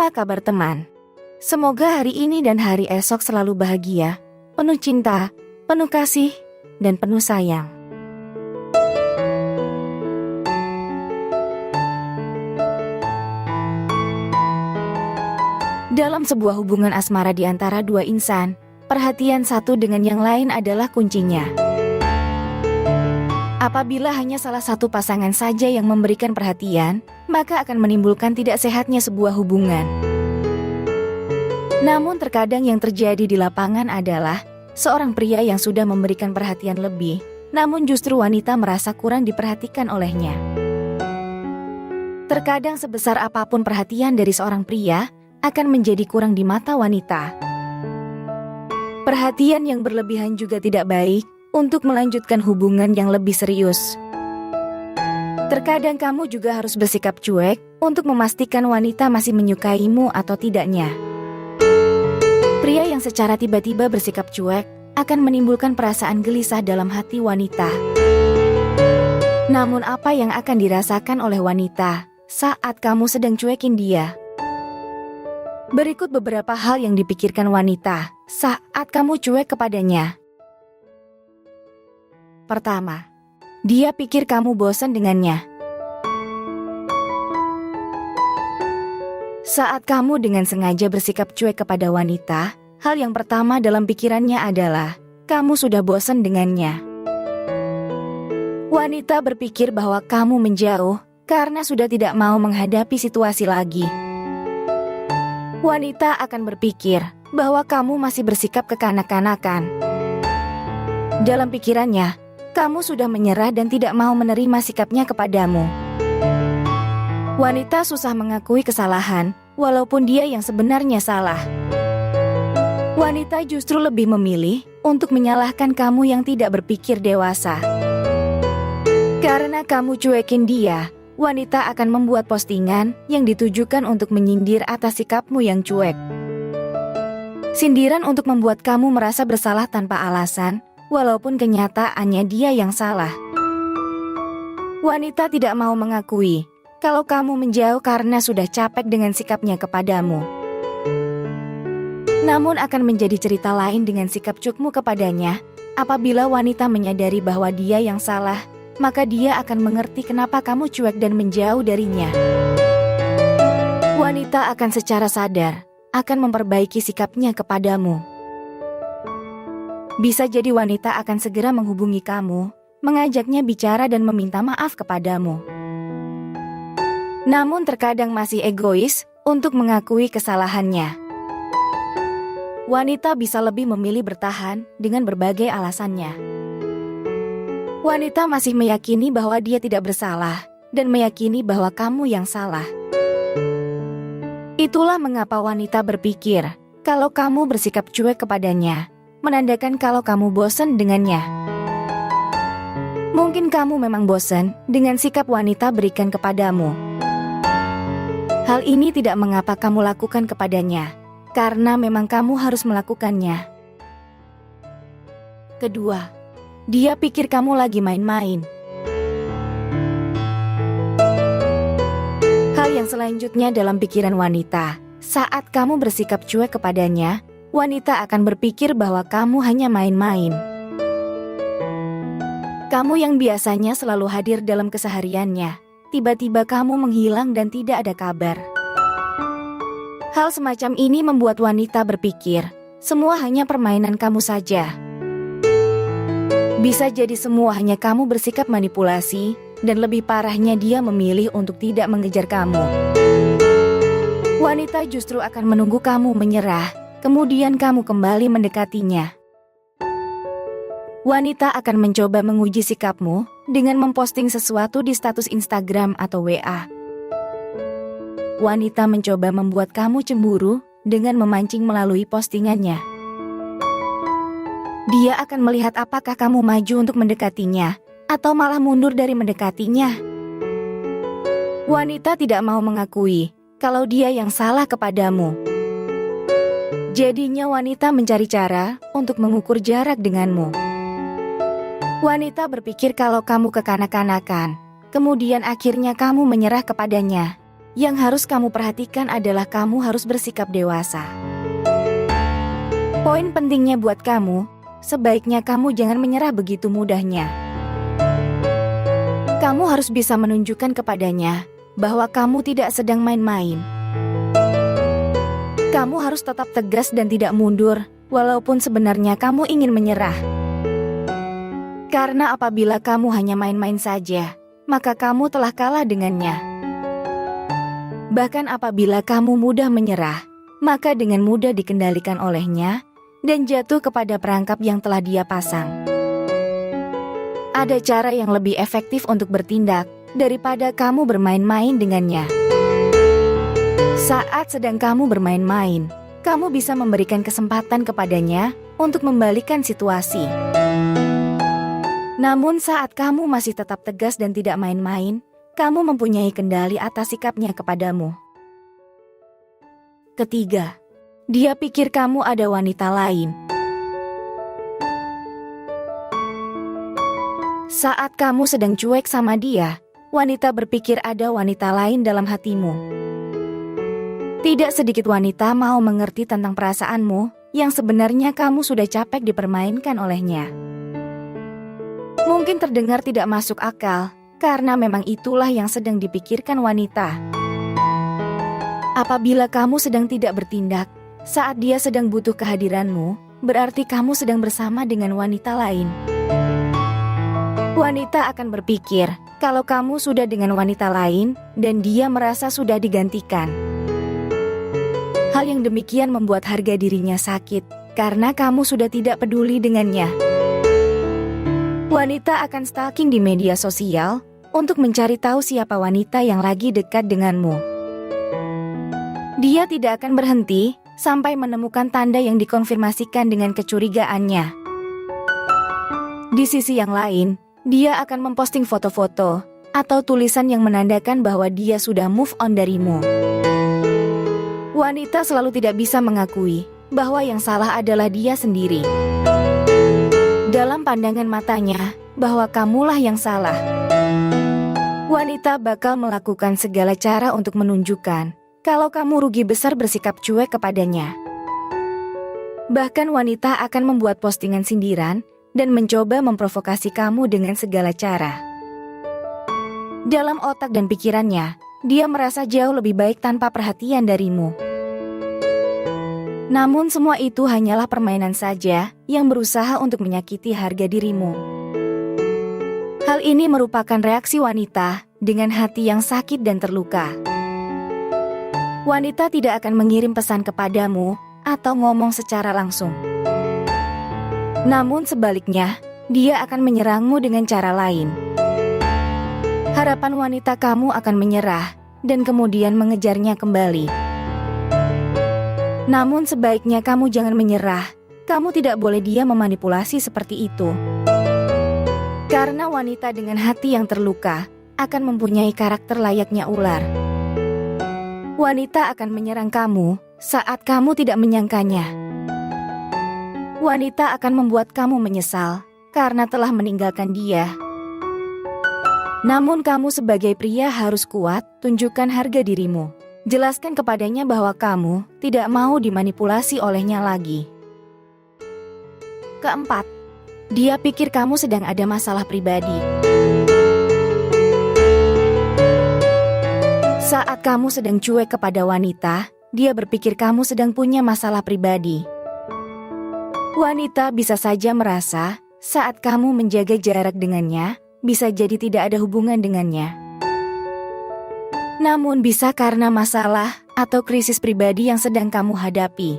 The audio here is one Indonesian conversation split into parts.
Apa kabar teman? Semoga hari ini dan hari esok selalu bahagia, penuh cinta, penuh kasih, dan penuh sayang. Dalam sebuah hubungan asmara di antara dua insan, perhatian satu dengan yang lain adalah kuncinya. Apabila hanya salah satu pasangan saja yang memberikan perhatian, maka akan menimbulkan tidak sehatnya sebuah hubungan. Namun terkadang yang terjadi di lapangan adalah seorang pria yang sudah memberikan perhatian lebih, namun justru wanita merasa kurang diperhatikan olehnya. Terkadang sebesar apapun perhatian dari seorang pria akan menjadi kurang di mata wanita. Perhatian yang berlebihan juga tidak baik untuk melanjutkan hubungan yang lebih serius. Terkadang kamu juga harus bersikap cuek untuk memastikan wanita masih menyukaimu atau tidaknya. Pria yang secara tiba-tiba bersikap cuek akan menimbulkan perasaan gelisah dalam hati wanita. Namun apa yang akan dirasakan oleh wanita saat kamu sedang cuekin dia? Berikut beberapa hal yang dipikirkan wanita saat kamu cuek kepadanya. Pertama, dia pikir kamu bosan dengannya. Saat kamu dengan sengaja bersikap cuek kepada wanita, hal yang pertama dalam pikirannya adalah kamu sudah bosan dengannya. Wanita berpikir bahwa kamu menjauh karena sudah tidak mau menghadapi situasi lagi. Wanita akan berpikir bahwa kamu masih bersikap kekanak-kanakan. Dalam pikirannya, kamu sudah menyerah dan tidak mau menerima sikapnya kepadamu. Wanita susah mengakui kesalahan, walaupun dia yang sebenarnya salah. Wanita justru lebih memilih untuk menyalahkan kamu yang tidak berpikir dewasa. Karena kamu cuekin dia, wanita akan membuat postingan yang ditujukan untuk menyindir atas sikapmu yang cuek. Sindiran untuk membuat kamu merasa bersalah tanpa alasan, walaupun kenyataannya dia yang salah. Wanita tidak mau mengakui kalau kamu menjauh karena sudah capek dengan sikapnya kepadamu. Namun akan menjadi cerita lain dengan sikap cukmu kepadanya. Apabila wanita menyadari bahwa dia yang salah, maka dia akan mengerti kenapa kamu cuek dan menjauh darinya. Wanita akan secara sadar akan memperbaiki sikapnya kepadamu. Bisa jadi wanita akan segera menghubungi kamu, mengajaknya bicara dan meminta maaf kepadamu. Namun terkadang masih egois untuk mengakui kesalahannya. Wanita bisa lebih memilih bertahan dengan berbagai alasannya. Wanita masih meyakini bahwa dia tidak bersalah dan meyakini bahwa kamu yang salah. Itulah mengapa wanita berpikir kalau kamu bersikap cuek kepadanya, menandakan kalau kamu bosan dengannya. Mungkin kamu memang bosan dengan sikap wanita berikan kepadamu. Hal ini tidak mengapa kamu lakukan kepadanya, karena memang kamu harus melakukannya. Kedua, dia pikir kamu lagi main-main. Hal yang selanjutnya dalam pikiran wanita, saat kamu bersikap cuek kepadanya, wanita akan berpikir bahwa kamu hanya main-main. Kamu yang biasanya selalu hadir dalam kesehariannya, tiba-tiba kamu menghilang dan tidak ada kabar. Hal semacam ini membuat wanita berpikir, semua hanya permainan kamu saja. Bisa jadi semua hanya kamu bersikap manipulasi, dan lebih parahnya dia memilih untuk tidak mengejar kamu. Wanita justru akan menunggu kamu menyerah, kemudian kamu kembali mendekatinya. Wanita akan mencoba menguji sikapmu dengan memposting sesuatu di status Instagram atau WA. Wanita mencoba membuat kamu cemburu dengan memancing melalui postingannya. Dia akan melihat apakah kamu maju untuk mendekatinya atau malah mundur dari mendekatinya. Wanita tidak mau mengakui kalau dia yang salah kepadamu. Jadinya wanita mencari cara untuk mengukur jarak denganmu. Wanita berpikir kalau kamu kekanak-kanakan, kemudian akhirnya kamu menyerah kepadanya. Yang harus kamu perhatikan adalah kamu harus bersikap dewasa. Poin pentingnya buat kamu, sebaiknya kamu jangan menyerah begitu mudahnya. Kamu harus bisa menunjukkan kepadanya bahwa kamu tidak sedang main-main. Kamu harus tetap tegas dan tidak mundur, walaupun sebenarnya kamu ingin menyerah. Karena apabila kamu hanya main-main saja, maka kamu telah kalah dengannya. Bahkan apabila kamu mudah menyerah, maka dengan mudah dikendalikan olehnya dan jatuh kepada perangkap yang telah dia pasang. Ada cara yang lebih efektif untuk bertindak daripada kamu bermain-main dengannya. Saat sedang kamu bermain-main, kamu bisa memberikan kesempatan kepadanya untuk membalikan situasi. Namun saat kamu masih tetap tegas dan tidak main-main, kamu mempunyai kendali atas sikapnya kepadamu. Ketiga, dia pikir kamu ada wanita lain. Saat kamu sedang cuek sama dia, wanita berpikir ada wanita lain dalam hatimu. Tidak sedikit wanita mau mengerti tentang perasaanmu yang sebenarnya kamu sudah capek dipermainkan olehnya. Mungkin terdengar tidak masuk akal, karena memang itulah yang sedang dipikirkan wanita. Apabila kamu sedang tidak bertindak saat dia sedang butuh kehadiranmu, berarti kamu sedang bersama dengan wanita lain. Wanita akan berpikir kalau kamu sudah dengan wanita lain dan dia merasa sudah digantikan. Hal yang demikian membuat harga dirinya sakit karena kamu sudah tidak peduli dengannya. Wanita akan stalking di media sosial untuk mencari tahu siapa wanita yang lagi dekat denganmu. Dia tidak akan berhenti sampai menemukan tanda yang dikonfirmasikan dengan kecurigaannya. Di sisi yang lain, dia akan memposting foto-foto atau tulisan yang menandakan bahwa dia sudah move on darimu. Wanita selalu tidak bisa mengakui bahwa yang salah adalah dia sendiri. Dalam pandangan matanya, bahwa kamulah yang salah. Wanita bakal melakukan segala cara untuk menunjukkan kalau kamu rugi besar bersikap cuek kepadanya. Bahkan wanita akan membuat postingan sindiran dan mencoba memprovokasi kamu dengan segala cara. Dalam otak dan pikirannya, dia merasa jauh lebih baik tanpa perhatian darimu. Namun semua itu hanyalah permainan saja yang berusaha untuk menyakiti harga dirimu. Hal ini merupakan reaksi wanita dengan hati yang sakit dan terluka. Wanita tidak akan mengirim pesan kepadamu atau ngomong secara langsung. Namun sebaliknya, dia akan menyerangmu dengan cara lain. Harapan wanita kamu akan menyerah dan kemudian mengejarnya kembali. Namun sebaiknya kamu jangan menyerah. Kamu tidak boleh dia memanipulasi seperti itu. Karena wanita dengan hati yang terluka akan mempunyai karakter layaknya ular. Wanita akan menyerang kamu saat kamu tidak menyangkanya. Wanita akan membuat kamu menyesal karena telah meninggalkan dia. Namun kamu sebagai pria harus kuat, tunjukkan harga dirimu. Jelaskan kepadanya bahwa kamu tidak mau dimanipulasi olehnya lagi. Keempat, dia pikir kamu sedang ada masalah pribadi. Saat kamu sedang cuek kepada wanita, dia berpikir kamu sedang punya masalah pribadi. Wanita bisa saja merasa saat kamu menjaga jarak dengannya, bisa jadi tidak ada hubungan dengannya. Namun bisa karena masalah atau krisis pribadi yang sedang kamu hadapi.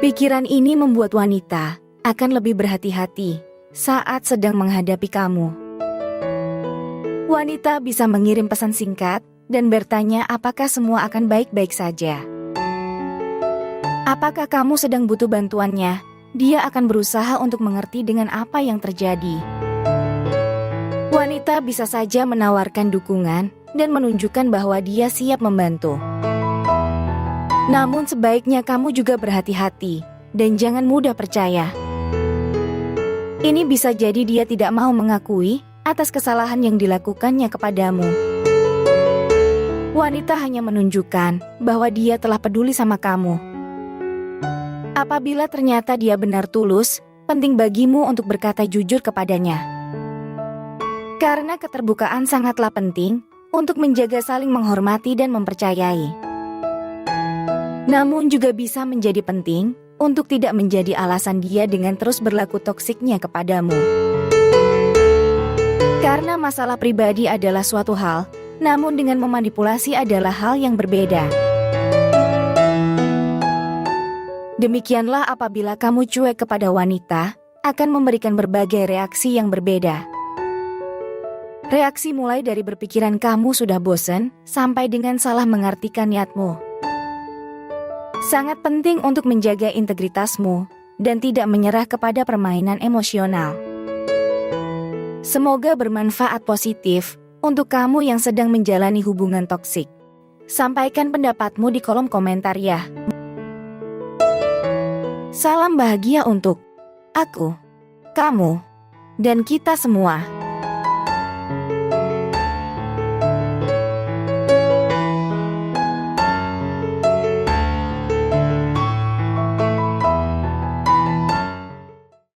Pikiran ini membuat wanita akan lebih berhati-hati saat sedang menghadapi kamu. Wanita bisa mengirim pesan singkat dan bertanya apakah semua akan baik-baik saja. Apakah kamu sedang butuh bantuannya? Dia akan berusaha untuk mengerti dengan apa yang terjadi. Wanita bisa saja menawarkan dukungan dan menunjukkan bahwa dia siap membantu. Namun sebaiknya kamu juga berhati-hati dan jangan mudah percaya. Ini bisa jadi dia tidak mau mengakui atas kesalahan yang dilakukannya kepadamu. Wanita hanya menunjukkan bahwa dia telah peduli sama kamu. Apabila ternyata dia benar tulus, penting bagimu untuk berkata jujur kepadanya. Karena keterbukaan sangatlah penting untuk menjaga saling menghormati dan mempercayai. Namun juga bisa menjadi penting untuk tidak menjadi alasan dia dengan terus berlaku toksiknya kepadamu. Karena masalah pribadi adalah suatu hal, namun dengan memanipulasi adalah hal yang berbeda. Demikianlah apabila kamu cuek kepada wanita, akan memberikan berbagai reaksi yang berbeda. Reaksi mulai dari berpikiran kamu sudah bosan, sampai dengan salah mengartikan niatmu. Sangat penting untuk menjaga integritasmu, dan tidak menyerah kepada permainan emosional. Semoga bermanfaat positif untuk kamu yang sedang menjalani hubungan toksik. Sampaikan pendapatmu di kolom komentar ya. Salam bahagia untuk aku, kamu, dan kita semua.